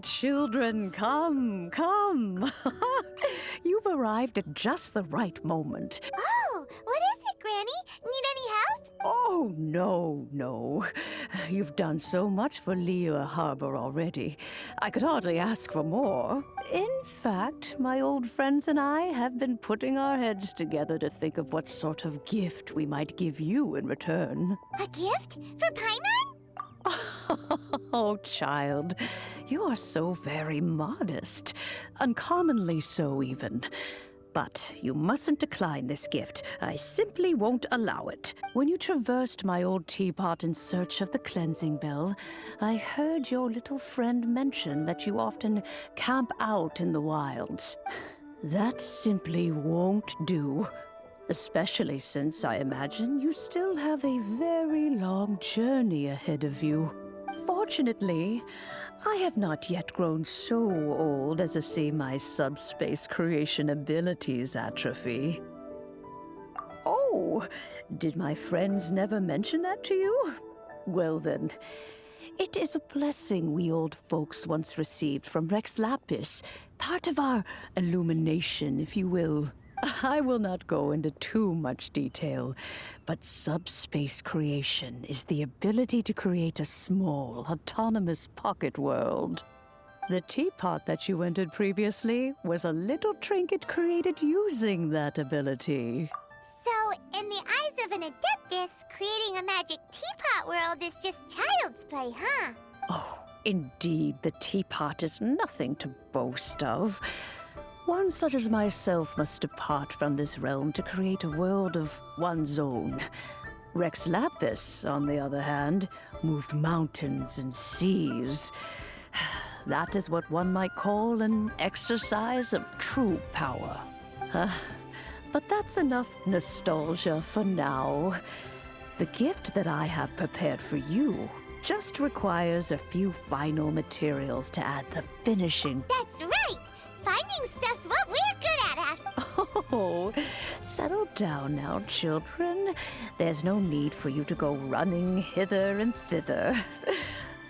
Children, come, come. You've arrived at just the right moment. Oh, what is it, Granny? Need any help? Oh, no. You've done so much for Liyue Harbor already. I could hardly ask for more. In fact, my old friends and I have been putting our heads together to think of what sort of gift we might give you in return. A gift? For Paimon? Oh, child, you are so very modest. Uncommonly so, even. But you mustn't decline this gift. I simply won't allow it. When you traversed my old teapot in search of the cleansing bell, I heard your little friend mention that you often camp out in the wilds. That simply won't do. Especially since I imagine you still have a very long journey ahead of you. Fortunately, I have not yet grown so old as to see my subspace creation abilities atrophy. Oh, did my friends never mention that to you? Well then, it is a blessing we old folks once received from Rex Lapis, part of our illumination, if you will. I will not go into too much detail, but subspace creation is the ability to create a small, autonomous pocket world. The teapot that you entered previously was a little trinket created using that ability. So, in the eyes of an Adeptus, creating a magic teapot world is just child's play, huh? Oh, indeed, the teapot is nothing to boast of. One such as myself must depart from this realm to create a world of one's own. Rex Lapis, on the other hand, moved mountains and seas. That is what one might call an exercise of true power. But that's enough nostalgia for now. The gift that I have prepared for you just requires a few final materials to add the finishing. That's right! Finding stuff's what we're good at. Oh, settle down now, children. There's no need for you to go running hither and thither.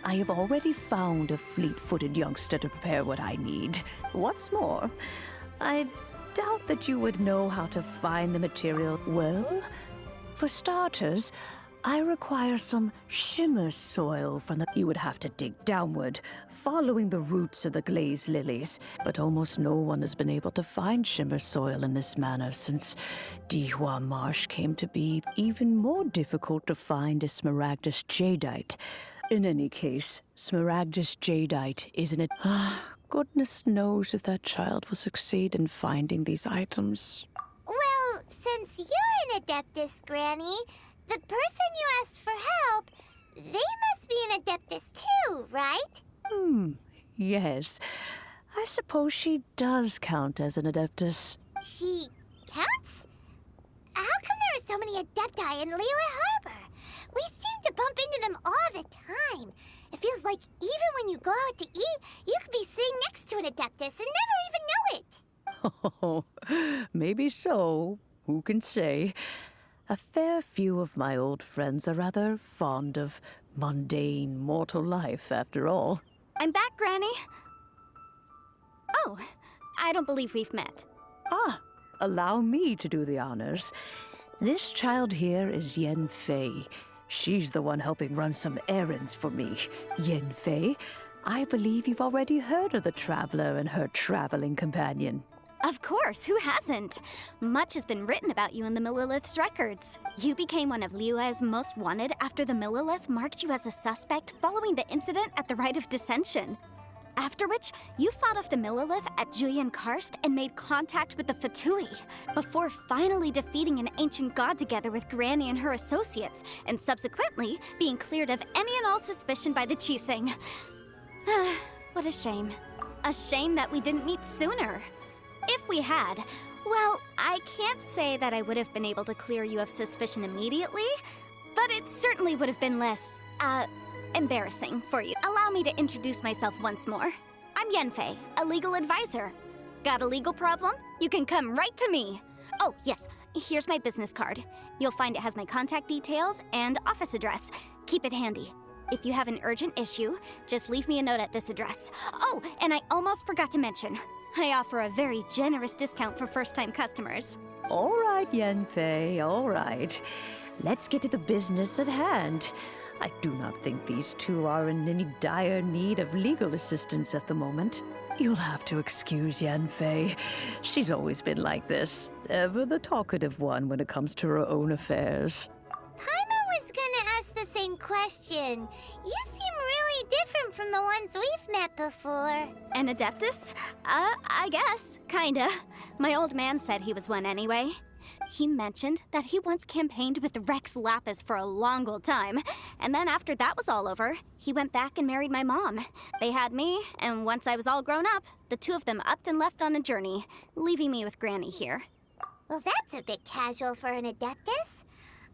I have already found a fleet-footed youngster to prepare what I need. What's more, I doubt that you would know how to find the material. Well, for starters, I require some shimmer soil from the... You would have to dig downward, following the roots of the glazed lilies. But almost no one has been able to find shimmer soil in this manner since Dihua Marsh came to be. Even more difficult to find is Smaragdus jadeite. In any case, Smaragdus jadeite isn't it? Goodness knows if that child will succeed in finding these items. Well, since you're an Adeptus, Granny, the person you asked for help, they must be an Adeptus too, right? Yes. I suppose she does count as an Adeptus. She counts? How come there are so many Adepti in Liyue Harbor? We seem to bump into them all the time. It feels like even when you go out to eat, you could be sitting next to an Adeptus and never even know it. Oh, maybe so. Who can say? A fair few of my old friends are rather fond of mundane mortal life, after all. I'm back, Granny. Oh, I don't believe we've met. Allow me to do the honors. This child here is Yen Fei. She's the one helping run some errands for me. Yen Fei, I believe you've already heard of the traveler and her traveling companion. Of course, who hasn't? Much has been written about you in the Millilith's records. You became one of Liyue's most wanted after the Millilith marked you as a suspect following the incident at the Rite of Dissension. After which, you fought off the Millilith at Julian Karst and made contact with the Fatui, before finally defeating an ancient god together with Granny and her associates, and subsequently being cleared of any and all suspicion by the Chiseng. What a shame. A shame that we didn't meet sooner. If we had, well, I can't say that I would have been able to clear you of suspicion immediately, but it certainly would have been less, embarrassing for you. Allow me to introduce myself once more. I'm Yenfei, a legal advisor. Got a legal problem? You can come right to me. Oh, yes, here's my business card. You'll find it has my contact details and office address. Keep it handy. If you have an urgent issue, just leave me a note at this address. Oh, and I almost forgot to mention, I offer a very generous discount for first-time customers. All right, Yanfei, all right. Let's get to the business at hand. I do not think these two are in any dire need of legal assistance at the moment. You'll have to excuse Yanfei. She's always been like this, ever the talkative one when it comes to her own affairs. Paimon was gonna ask the same question. You seem really different from the ones we've met before. An Adeptus? I guess. Kinda. My old man said he was one anyway. He mentioned that he once campaigned with Rex Lapis for a long old time, and then after that was all over, he went back and married my mom. They had me, and once I was all grown up, the two of them upped and left on a journey, leaving me with Granny here. Well, that's a bit casual for an Adeptus.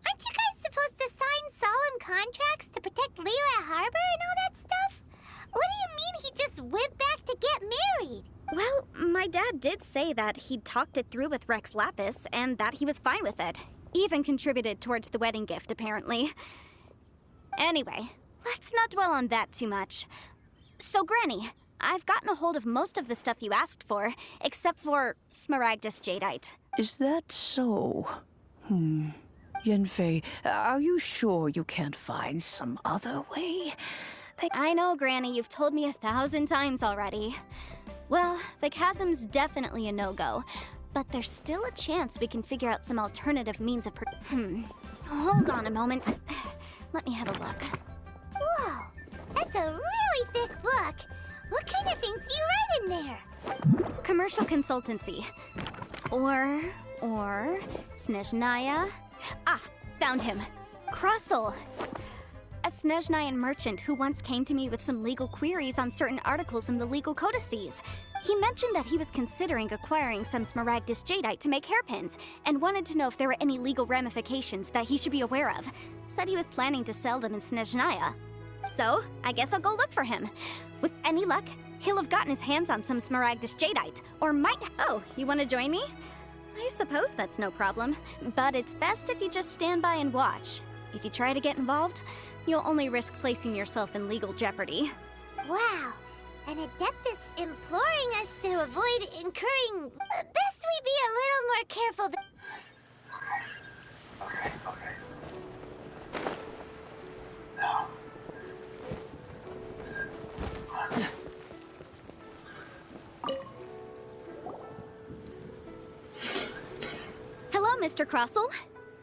Aren't you guys supposed to sign solemn contracts to protect Liyue Harbor and all that stuff? What do you mean he just went back to get married? Well, my dad did say that he'd talked it through with Rex Lapis and that he was fine with it. Even contributed towards the wedding gift, apparently. Anyway, let's not dwell on that too much. So, Granny, I've gotten a hold of most of the stuff you asked for, except for Smaragdus Jadeite. Is that so? Yanfei, are you sure you can't find some other way? I know, Granny, you've told me 1,000 times already. Well, the chasm's definitely a no-go, but there's still a chance we can figure out some alternative means of Hold on a moment. Let me have a look. Whoa, that's a really thick book. What kind of things do you write in there? Commercial consultancy. Or Snezhnaya. Ah, found him. Crossel. A Snezhnayan merchant who once came to me with some legal queries on certain articles in the legal codices. He mentioned that he was considering acquiring some Smaragdus Jadeite to make hairpins, and wanted to know if there were any legal ramifications that he should be aware of. Said he was planning to sell them in Snezhnaya. So, I guess I'll go look for him. With any luck, he'll have gotten his hands on some Smaragdus Jadeite, or might— Oh, you want to join me? I suppose that's no problem, but it's best if you just stand by and watch. If you try to get involved, you'll only risk placing yourself in legal jeopardy. Wow, an Adeptus imploring us to avoid incurring— Best we be a little more careful. Okay. Now. Hello, Mr. Crossel.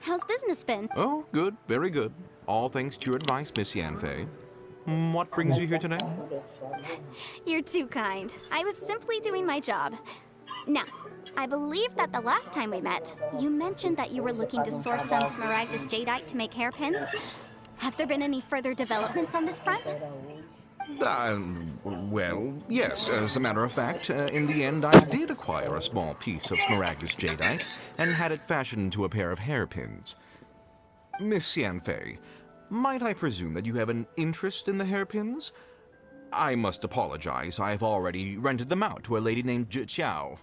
How's business been? Oh, good, very good. All thanks to your advice, Miss Yanfei. What brings you here today? You're too kind. I was simply doing my job. Now, I believe that the last time we met, you mentioned that you were looking to source some Smaragdus Jadeite to make hairpins. Have there been any further developments on this front? Well, yes. As a matter of fact, in the end, I did acquire a small piece of Smaragdus Jadeite and had it fashioned into a pair of hairpins. Miss Yanfei, might I presume that you have an interest in the hairpins? I must apologize. I've already rented them out to a lady named Zhiqiao.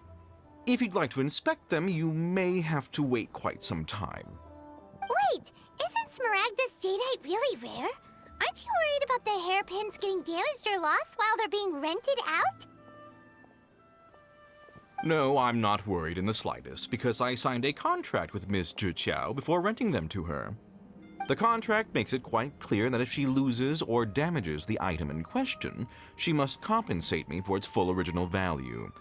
If you'd like to inspect them, you may have to wait quite some time. Wait, isn't Smaragdus Jadeite really rare? Aren't you worried about the hairpins getting damaged or lost while they're being rented out? No, I'm not worried in the slightest, because I signed a contract with Miss Zhiqiao before renting them to her. The contract makes it quite clear that if she loses or damages the item in question, she must compensate me for its full original value.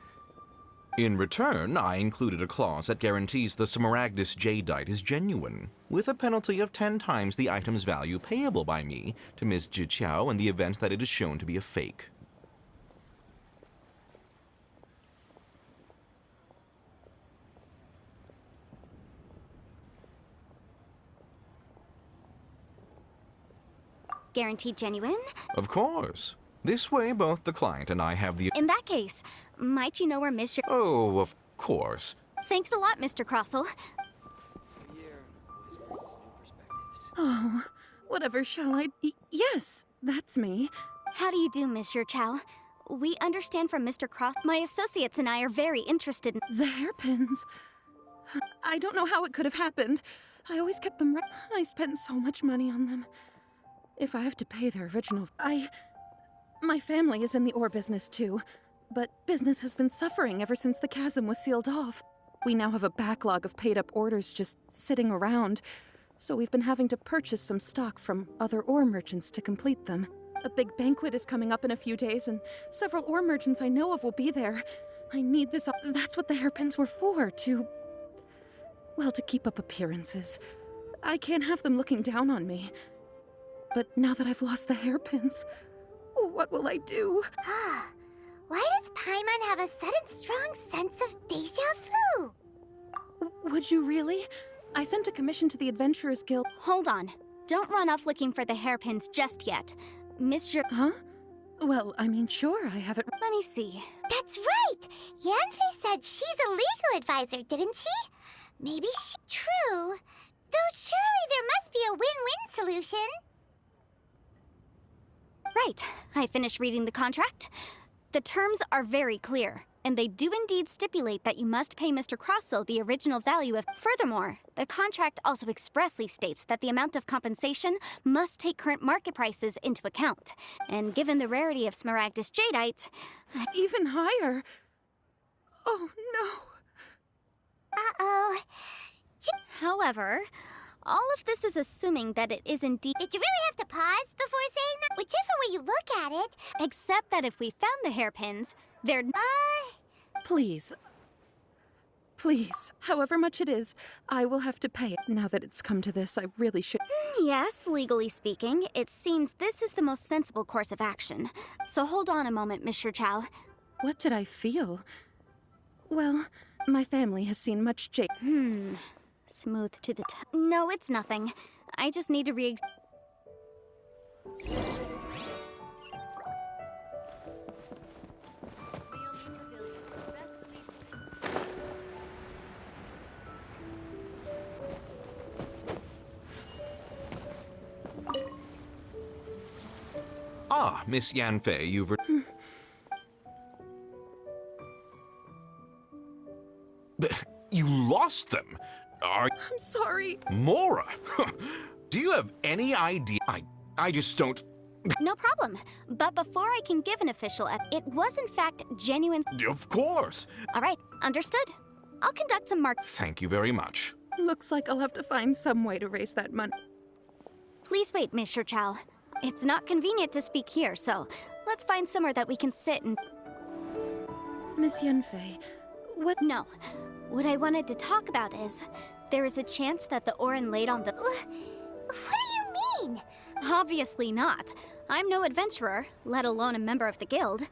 In return, I included a clause that guarantees the Smaragdus Jadeite is genuine, with a penalty of 10 times the item's value payable by me to Miss Zhiqiao in the event that it is shown to be a fake. Guaranteed genuine? Of course. This way, both the client and I have the— In that case, might you know where Mr. Oh, of course. Thanks a lot, Mr. Crossel. Oh, whatever shall I... Yes, that's me. How do you do, Monsieur Chow? We understand from Mr. Cross. My associates and I are very interested in— The hairpins. I don't know how it could have happened. I always kept them I spent so much money on them. If I have to pay their original... My family is in the ore business too, but business has been suffering ever since the chasm was sealed off. We now have a backlog of paid-up orders just sitting around, so we've been having to purchase some stock from other ore merchants to complete them. A big banquet is coming up in a few days, and several ore merchants I know of will be there. I need this... That's what the hairpins were for, to keep up appearances. I can't have them looking down on me. But now that I've lost the hairpins, what will I do? Why does Paimon have a sudden strong sense of deja vu? Would you really? I sent a commission to the Adventurers Guild. Hold on. Don't run off looking for the hairpins just yet. Mr. Huh? Well, I mean, sure, I have it. Let me see. That's right! Yanfei said she's a legal advisor, didn't she? Maybe she... True. Though surely there must be a win-win solution. Right. I finished reading the contract. The terms are very clear, and they do indeed stipulate that you must pay Mr. Crossell the original value of... Furthermore, the contract also expressly states that the amount of compensation must take current market prices into account. And given the rarity of Smaragdus Jadeite... Even higher? Oh, no. Uh-oh. However, all of this is assuming that it is indeed... Did you really have to pause before saying that? Whichever way you look at it... Except that if we found the hairpins, they're... Please. Please. However much it is, I will have to pay it. Now that it's come to this, I really should... Yes, legally speaking, it seems this is the most sensible course of action. So hold on a moment, Mr. Chow. What did I feel? Well, my family has seen much Smooth to the No, it's nothing. I just need to Ah, Miss Yanfei, you've... You lost them? I'm sorry. Mora! Do you have any idea? I just don't... No problem. But before I can give an official... It was in fact genuine... Of course! All right, understood. I'll conduct some Thank you very much. Looks like I'll have to find some way to raise that money. Please wait, Mr. Chow. It's not convenient to speak here, so let's find somewhere that we can sit and... Miss Yanfei, what... No. What I wanted to talk about is... There is a chance that the Orin laid on the... What do you mean? Obviously not. I'm no adventurer, let alone a member of the guild.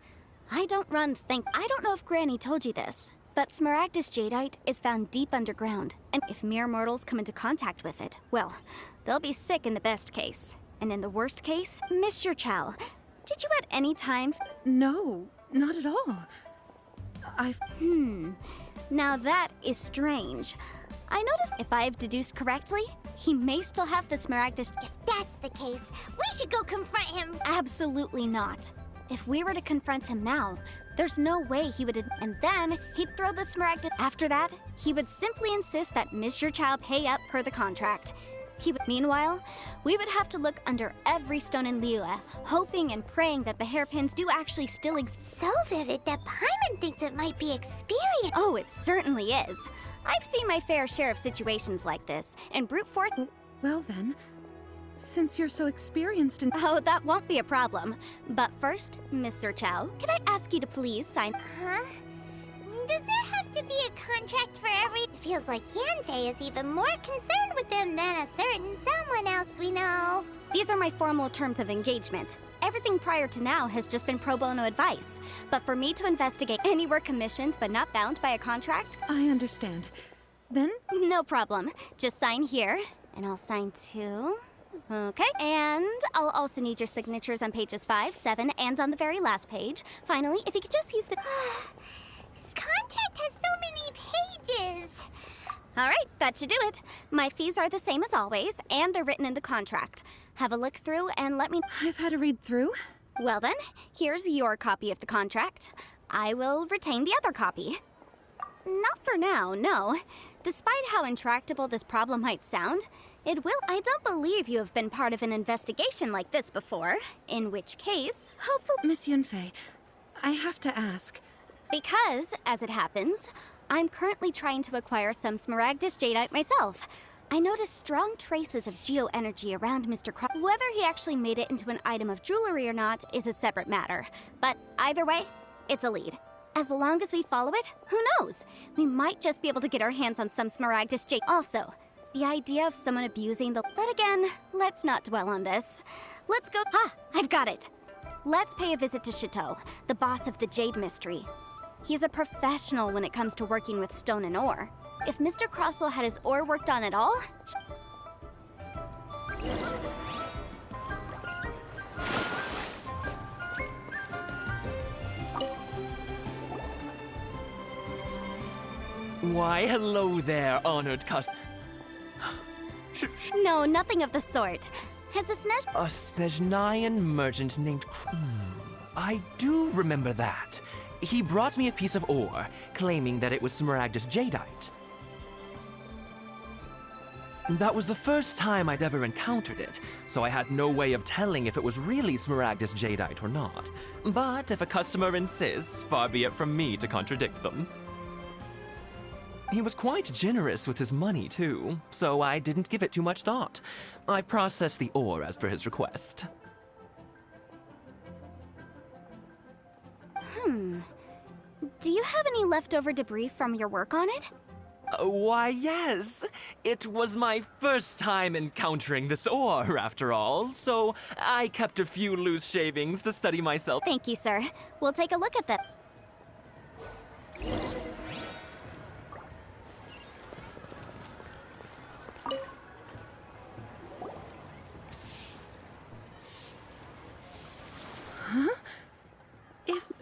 I don't know if Granny told you this, but Smaragdus Jadeite is found deep underground, and if mere mortals come into contact with it, well, they'll be sick in the best case. And in the worst case, Mr. Chow, did you at any time... No, not at all. Now that is strange. I noticed if I've deduced correctly, he may still have the Smaragdus... If that's the case, we should go confront him. Absolutely not. If we were to confront him now, there's no way he would... And then he'd throw the Smaragdus... After that, he would simply insist that Mr. Chow pay up per the contract. Meanwhile, we would have to look under every stone in Liyue, hoping and praying that the hairpins do actually still exist. So vivid that Paimon thinks it might be experience. Oh, it certainly is. I've seen my fair share of situations like this, and brute force... Well then, since you're so experienced in... Oh, that won't be a problem. But first, Mr. Chow, can I ask you to please sign... Huh? Does there have to be a contract for every... It feels like Yanfei is even more concerned with them than a certain someone else we know. These are my formal terms of engagement. Everything prior to now has just been pro bono advice. But for me to investigate any work commissioned but not bound by a contract... I understand. Then? No problem. Just sign here, and I'll sign too. Okay, and I'll also need your signatures on pages 5, 7, and on the very last page. Finally, if you could just use the... This contract has so many pages. All right, that should do it. My fees are the same as always, and they're written in the contract. Have a look through and let me... I've had a read through. Well then, here's your copy of the contract. I will retain the other copy. Not for now, no. Despite how intractable this problem might sound, It will. I don't believe you have been part of an investigation like this before, in which case, hopefully. Miss Yunfei, I have to ask. Because, as it happens, I'm currently trying to acquire some Smaragdus Jadeite myself. I noticed strong traces of geoenergy around Mr. Cross. Whether he actually made it into an item of jewelry or not is a separate matter. But either way, it's a lead. As long as we follow it, who knows? We might just be able to get our hands on some Smaragdus Jade. Also, the idea of someone abusing the... But again, let's not dwell on this. Let's go... Ah, I've got it! Let's pay a visit to Chateau, the boss of the Jade Mystery. He's a professional when it comes to working with stone and ore. If Mr. Crossell had his ore worked on at all... Why, hello there, honored No, nothing of the sort. Has a A Snezhnayan merchant named I do remember that. He brought me a piece of ore, claiming that it was Smaragdus Jadeite. That was the first time I'd ever encountered it, so I had no way of telling if it was really Smaragdus Jadeite or not. But if a customer insists, far be it from me to contradict them. He was quite generous with his money, too, so I didn't give it too much thought. I processed the ore as per his request. Do you have any leftover debris from your work on it? Why, yes. It was my first time encountering this ore, after all, so I kept a few loose shavings to study myself. Thank you, sir. We'll take a look at them.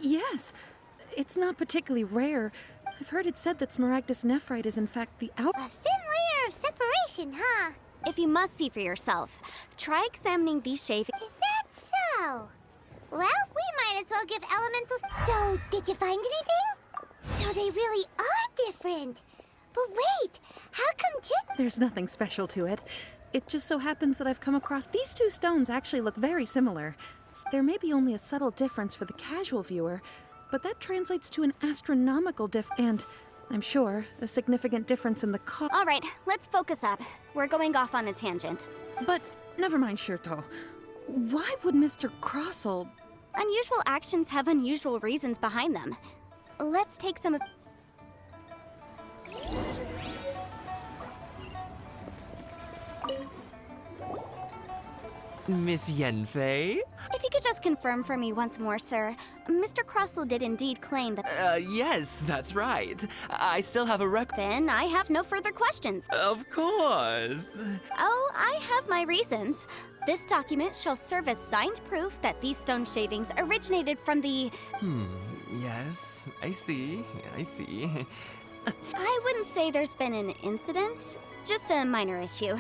Yes, it's not particularly rare. I've heard it said that Smaragdus nephrite is in fact the A thin layer of separation, huh? If you must see for yourself, try examining these shavings. Is that so? Well, we might as well give elementals... So, did you find anything? So they really are different. But wait, how come just... There's nothing special to it. It just so happens that I've come across these two stones actually look very similar. There may be only a subtle difference for the casual viewer, but that translates to an astronomical and, I'm sure, a significant difference in the cost. All right, let's focus up. We're going off on a tangent. But never mind, Shirto. Why would Mr. Crossell... Unusual actions have unusual reasons behind them. Let's take some of... Miss Yenfei? If you could just confirm for me once more, sir. Mr. Crossell did indeed claim that... Yes, that's right. I still have a record. Then I have no further questions. Of course. Oh, I have my reasons. This document shall serve as signed proof that these stone shavings originated from the... Yes, I see. I wouldn't say there's been an incident, just a minor issue.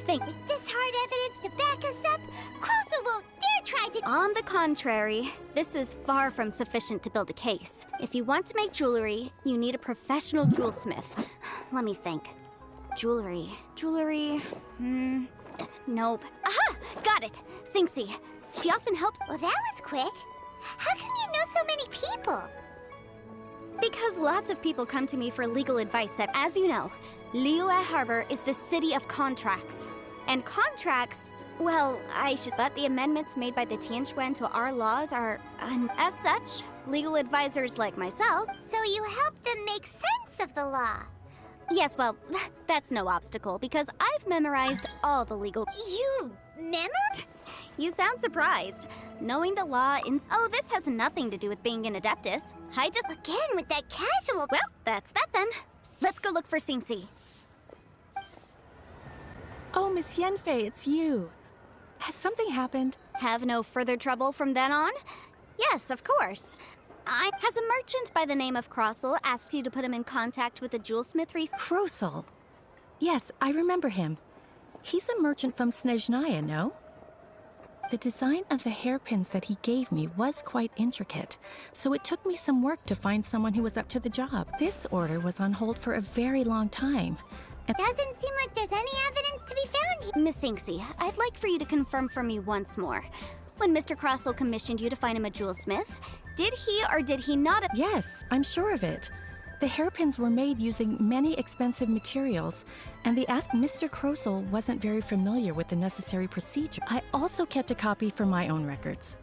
Thank you. With this hard evidence to back us up, Crossell won't dare try to... On the contrary, this is far from sufficient to build a case. If you want to make jewelry, you need a professional jewelsmith. Let me think. Jewelry. Nope. Aha! Got it! Sinxi. She often helps... Well, that was quick. How come you know so many people? Because lots of people come to me for legal advice. As you know, Liyue Harbor is the city of contracts. And contracts, well, but the amendments made by the Tianquan to our laws are, as such, legal advisors like myself. So you help them make sense of the law. Yes, well, that's no obstacle because I've memorized all the legal... You memorized? You sound surprised. Knowing the law in... Oh, this has nothing to do with being an adeptus. I just... Again, with that casual... Well, that's that then. Let's go look for Sinxi. Oh, Miss Yenfei, it's you. Has something happened? Have no further trouble from then on? Yes, of course. Has a merchant by the name of Crossell asked you to put him in contact with a jewelsmith recently? Crossell. Yes, I remember him. He's a merchant from Snezhnaya, no? The design of the hairpins that he gave me was quite intricate, so it took me some work to find someone who was up to the job. This order was on hold for a very long time, Doesn't seem like there's any evidence to be found here. Miss Sinksy, I'd like for you to confirm for me once more. When Mr. Crossell commissioned you to find him a jewelsmith, did he or did he not— Yes, I'm sure of it. The hairpins were made using many expensive materials, and Mr. Crossell wasn't very familiar with the necessary procedure. I also kept a copy for my own records.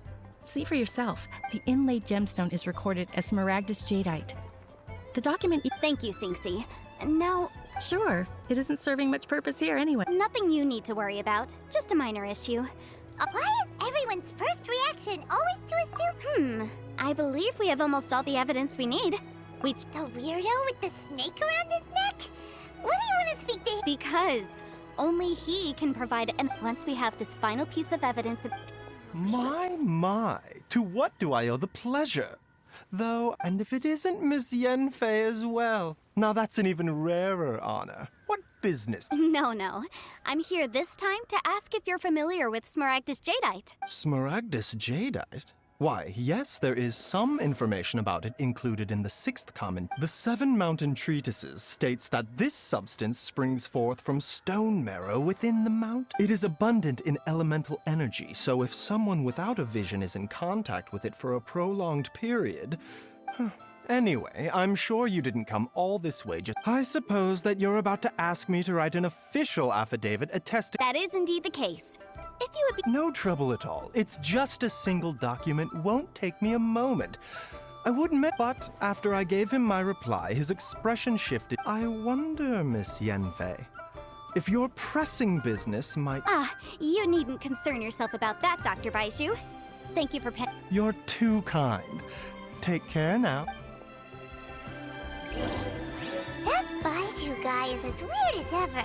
See for yourself, the inlaid gemstone is recorded as Smaragdus Jadeite. The document— Thank you, Sinksy. Now— Sure, it isn't serving much purpose here anyway. Nothing you need to worry about, just a minor issue. Why is everyone's first reaction always to assume— I believe we have almost all the evidence we need. The weirdo with the snake around his neck? What do you want to speak to him? Because only he can provide— and once we have this final piece of evidence— My, to what do I owe the pleasure? Though, and if it isn't Miss Yenfei as well. Now that's an even rarer honor. What business? No. I'm here this time to ask if you're familiar with Smaragdus Jadeite. Smaragdus Jadeite? Why, yes, there is some information about it included in the 6th comment. The 7 Mountain Treatises states that this substance springs forth from stone marrow within the mount. It is abundant in elemental energy, so if someone without a vision is in contact with it for a prolonged period— Anyway, I'm sure you didn't come all this way just— I suppose that you're about to ask me to write an official affidavit attesting— That is indeed the case. If you would be— No trouble at all. It's just a single document. Won't take me a moment. I would admit, but after I gave him my reply, his expression shifted. I wonder, Miss Yenfei, if your pressing business might— you needn't concern yourself about that, Dr. Baizhu. Thank you for You're too kind. Take care now. That Baizhu guy is as weird as ever.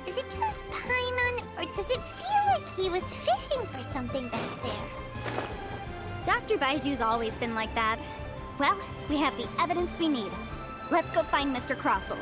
Is it just Paimon, or does it feel like he was fishing for something back there? Dr. Baiju's always been like that. Well, we have the evidence we need. Let's go find Mr. Crossell.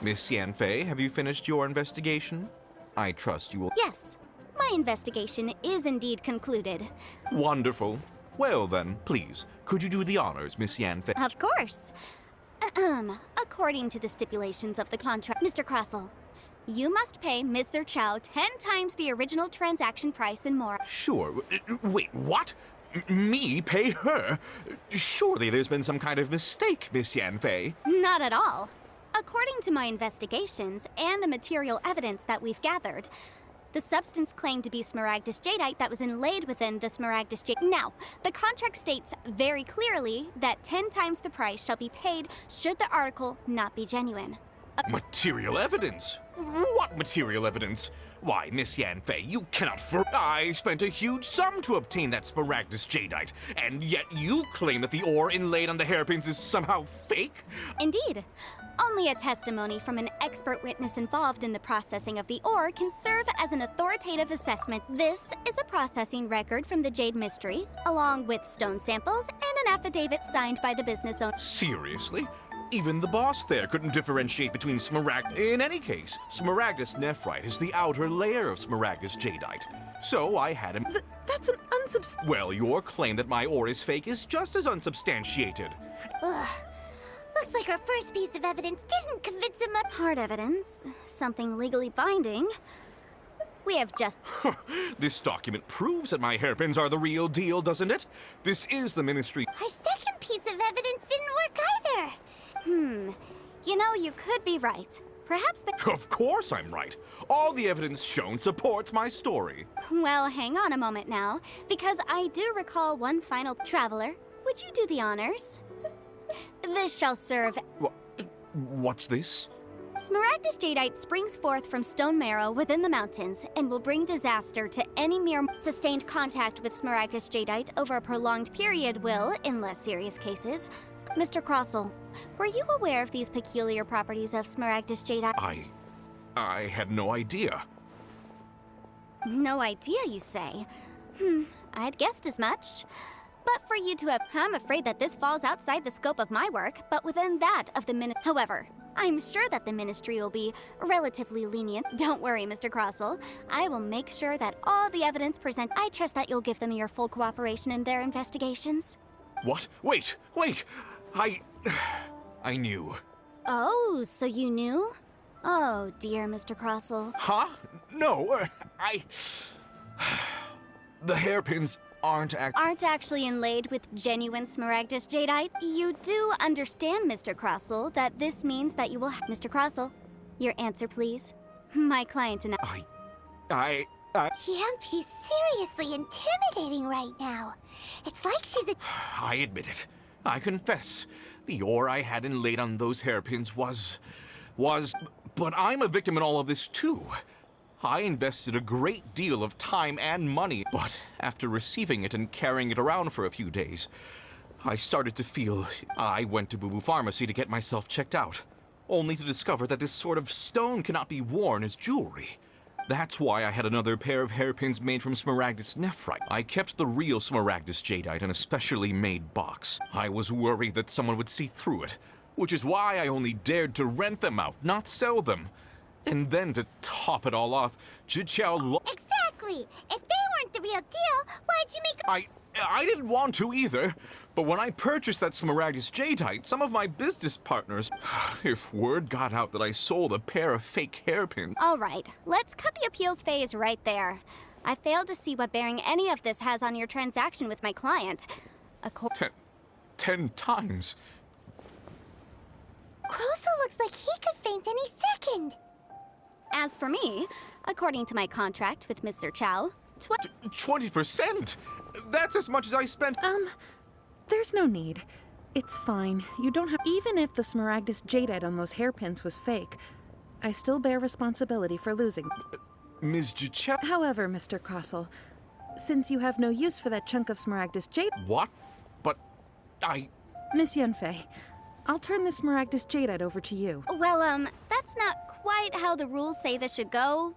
Miss Yanfei, have you finished your investigation? I trust you will— Yes, my investigation is indeed concluded. Wonderful. Well then, please, could you do the honors, Miss Yanfei? Of course. According to the stipulations of the contract, Mr. Crossell, you must pay Mr. Chow 10 times the original transaction price and more. Sure. Wait, what? Me pay her? Surely there's been some kind of mistake, Miss Yanfei. Not at all. According to my investigations and the material evidence that we've gathered, the substance claimed to be Smaragdus Jadeite that was inlaid within the Smaragdus Jade. Now, the contract states very clearly that 10 times the price shall be paid should the article not be genuine. Material evidence? What material evidence? Why, Miss Yanfei, you cannot I spent a huge sum to obtain that Smaragdus Jadeite, and yet you claim that the ore inlaid on the hairpins is somehow fake? Indeed. Only a testimony from an expert witness involved in the processing of the ore can serve as an authoritative assessment. This is a processing record from the Jade Mystery, along with stone samples and an affidavit signed by the business owner. Seriously? Even the boss there couldn't differentiate between In any case, Smaragdus Nephrite is the outer layer of Smaragdus Jadeite. So I had him— That's an Well, your claim that my ore is fake is just as unsubstantiated. Ugh. Looks like our first piece of evidence didn't convince him of— Hard evidence, something legally binding. We have just— This document proves that my hairpins are the real deal, doesn't it? This is the Ministry— Our second piece of evidence didn't work either. You know, you could be right. Perhaps the— Of course I'm right. All the evidence shown supports my story. Well, hang on a moment now, because I do recall one final— Traveler, would you do the honors? This shall serve— What's this? Smaragdus Jadeite springs forth from stone marrow within the mountains and will bring disaster to any mere sustained contact with Smaragdus Jadeite over a prolonged period will, in less serious cases. Mr. Crossell, were you aware of these peculiar properties of Smaragdus Jadeite? I had no idea. No idea, you say? I'd guessed as much. But for you to have— I'm afraid that this falls outside the scope of my work, but within that of the However, I'm sure that the Ministry will be relatively lenient. Don't worry, Mr. Crossell. I will make sure that all the evidence present. I trust that you'll give them your full cooperation in their investigations. What? Wait! I knew. Oh, so you knew? Oh, dear, Mr. Crossell. Huh? No, The hairpins aren't actually inlaid with genuine Smaragdus jadeite. You do understand, Mr. Crossell, that this means that you will Mr. Crossell, your answer, please. My client and I... Yep, he's seriously intimidating right now. It's like she's a... I admit it. I confess. The ore I had inlaid on those hairpins was... But I'm a victim in all of this, too. I invested a great deal of time and money, but after receiving it and carrying it around for a few days, I started to feel... I went to Boo Boo Pharmacy to get myself checked out, only to discover that this sort of stone cannot be worn as jewelry. That's why I had another pair of hairpins made from Smaragdus nephrite. I kept the real Smaragdus jadeite in a specially made box. I was worried that someone would see through it, which is why I only dared to rent them out, not sell them. And then to top it all off, Zhiqiao Exactly! If they weren't the real deal, why'd you make I didn't want to either, but when I purchased that Smaragdus jadeite, some of my business partners... If word got out that I sold a pair of fake hairpins... All right, let's cut the appeals phase right there. I failed to see what bearing any of this has on your transaction with my client. 10 times? Crossell looks like he could faint any second. As for me, according to my contract with Mr. Chow, 20%? That's as much as I spent... There's no need. It's fine. You don't have... Even if the Smaragdus jadeite on those hairpins was fake, I still bear responsibility for losing. Ms. Zhiqiao... However, Mr. Crossell, since you have no use for that chunk of Smaragdus jadeite... What? But Miss Yanfei, I'll turn the Smaragdus jadeite over to you. well, that's not quite how the rules say this should go,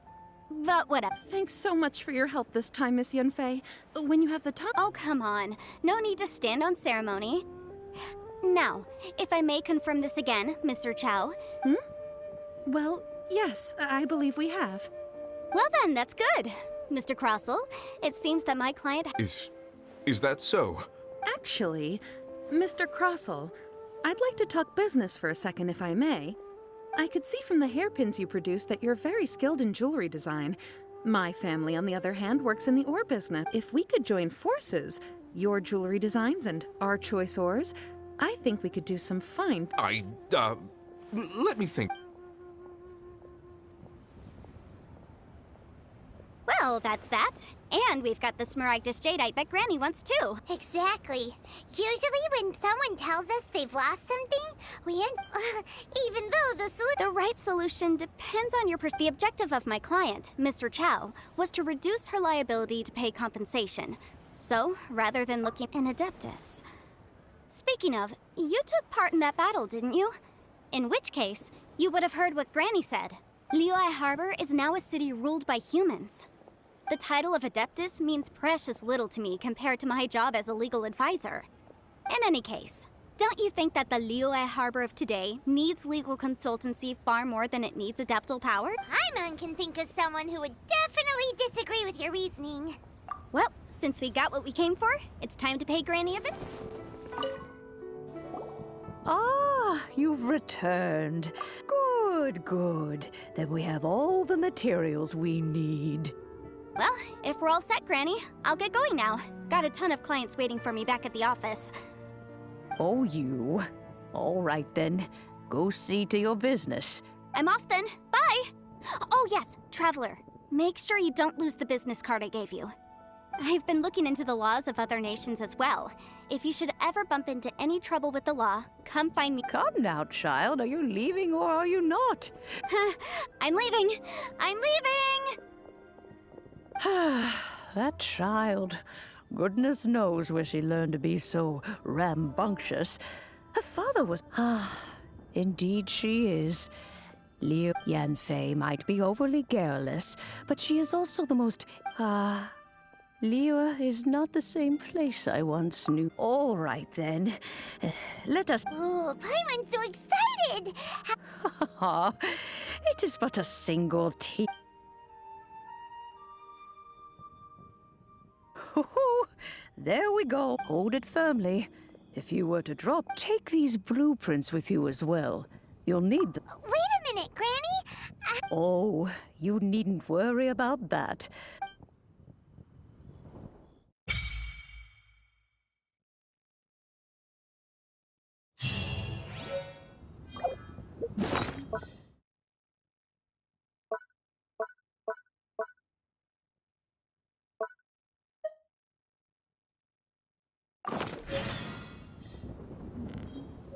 but whatever. Thanks so much for your help this time, Miss Yanfei. When you have the time... Oh, come on. No need to stand on ceremony. Now, if I may confirm this again, Mr. Chow. Well, yes, I believe we have. Well then, that's good. Mr. Crossell, it seems that my client... Is that so? Actually, Mr. Crossell, I'd like to talk business for a second, if I may. I could see from the hairpins you produce that you're very skilled in jewelry design. My family, on the other hand, works in the ore business. If we could join forces, your jewelry designs and our choice ores, I think we could do some fine... Let me think. Well, that's that. And we've got the Smaragdus jadeite that Granny wants too. Exactly. Usually when someone tells us they've lost something, we end... even though the solution... The right solution depends on your The objective of my client, Mr. Chow, was to reduce her liability to pay compensation. So, rather than looking in Adeptus... Speaking of, you took part in that battle, didn't you? In which case, you would have heard what Granny said. Liyue Harbor is now a city ruled by humans. The title of Adeptus means precious little to me compared to my job as a legal advisor. In any case, don't you think that the Liyue Harbor of today needs legal consultancy far more than it needs adeptal power? Paimon can think of someone who would definitely disagree with your reasoning. Well, since we got what we came for, it's time to pay Granny a visit. Ah, you've returned. Good, good. Then we have all the materials we need. Well, if we're all set, Granny, I'll get going now. Got a ton of clients waiting for me back at the office. Oh, you. All right, then. Go see to your business. I'm off then. Bye! Oh, yes, Traveler. Make sure you don't lose the business card I gave you. I've been looking into the laws of other nations as well. If you should ever bump into any trouble with the law, come find me. Come now, child. Are you leaving or are you not? I'm leaving! I'm leaving! That child. Goodness knows where she learned to be so rambunctious. Her father was... indeed she is. Liyue Yanfei might be overly garrulous, but she is also the most... Liyue is not the same place I once knew. All right, then. Let us... Oh, Paimon's so excited! It is but a single tea. There we go. Hold it firmly. If you were to drop, take these blueprints with you as well. You'll need them. Wait a minute, Granny. Oh, you needn't worry about that.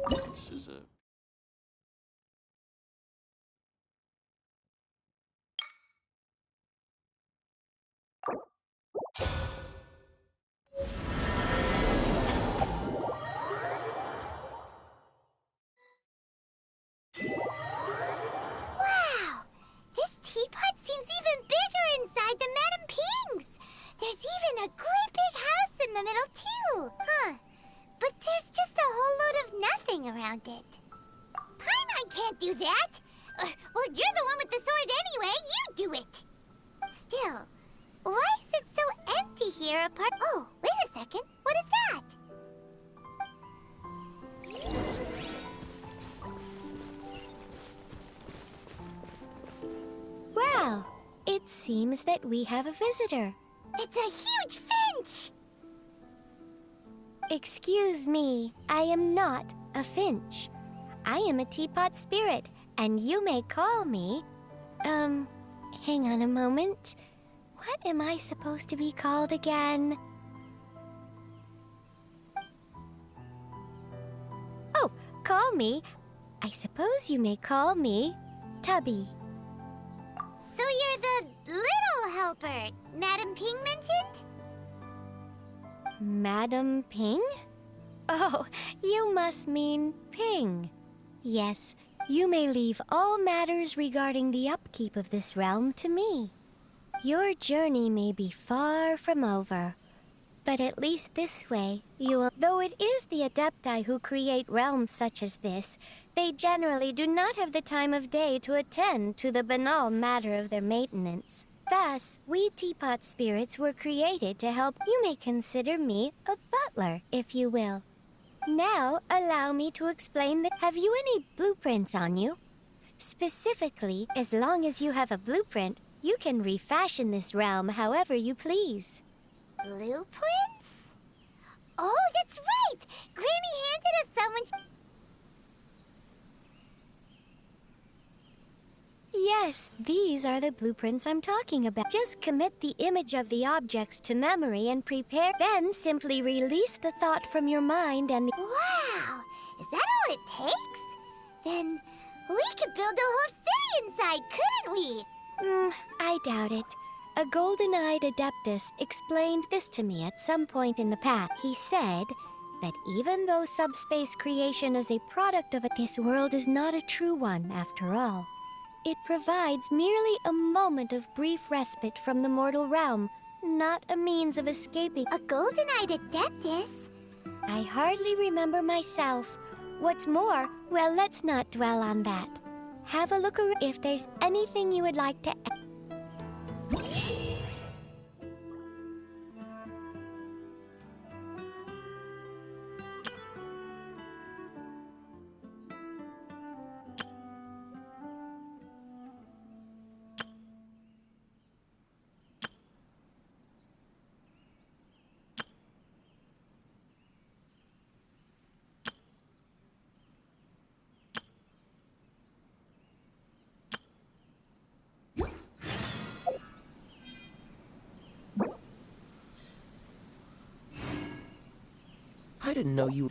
This is a... Wow! This teapot seems even bigger inside than Madame Ping's. There's even a great big house in the middle, too. Huh. But there's just a whole load of nothing around it. Paimon can't do that. Well, you're the one with the sword anyway. You do it. Still, why is it so empty here apart? Oh, wait a second. What is that? Well, it seems that we have a visitor. It's a huge finch! Excuse me, I am not a finch. I am a teapot spirit, and you may call me... hang on a moment. What am I supposed to be called again? Oh, call me. I suppose you may call me Tubby. So you're the little helper Madame Ping mentioned? Madam Ping? Oh, you must mean Ping. Yes, you may leave all matters regarding the upkeep of this realm to me. Your journey may be far from over, but at least this way you will... Though it is the Adepti who create realms such as this, they generally do not have the time of day to attend to the banal matter of their maintenance. Thus, we teapot spirits were created to help. You may consider me a butler, if you will. Now, allow me to explain that. Have you any blueprints on you? Specifically, as long as you have a blueprint, you can refashion this realm however you please. Blueprints? Oh, that's right! Granny handed us some when Yes, these are the blueprints I'm talking about. Just commit the image of the objects to memory and prepare. Then simply release the thought from your mind and... Wow! Is that all it takes? Then we could build a whole city inside, couldn't we? I doubt it. A golden-eyed adeptus explained this to me at some point in the past. He said that even though subspace creation is a product of it, this world is not a true one after all. It provides merely a moment of brief respite from the mortal realm, not a means of escaping. A golden-eyed adeptus? I hardly remember myself. What's more, well, let's not dwell on that. Have a look around if there's anything you would like to... I didn't know you...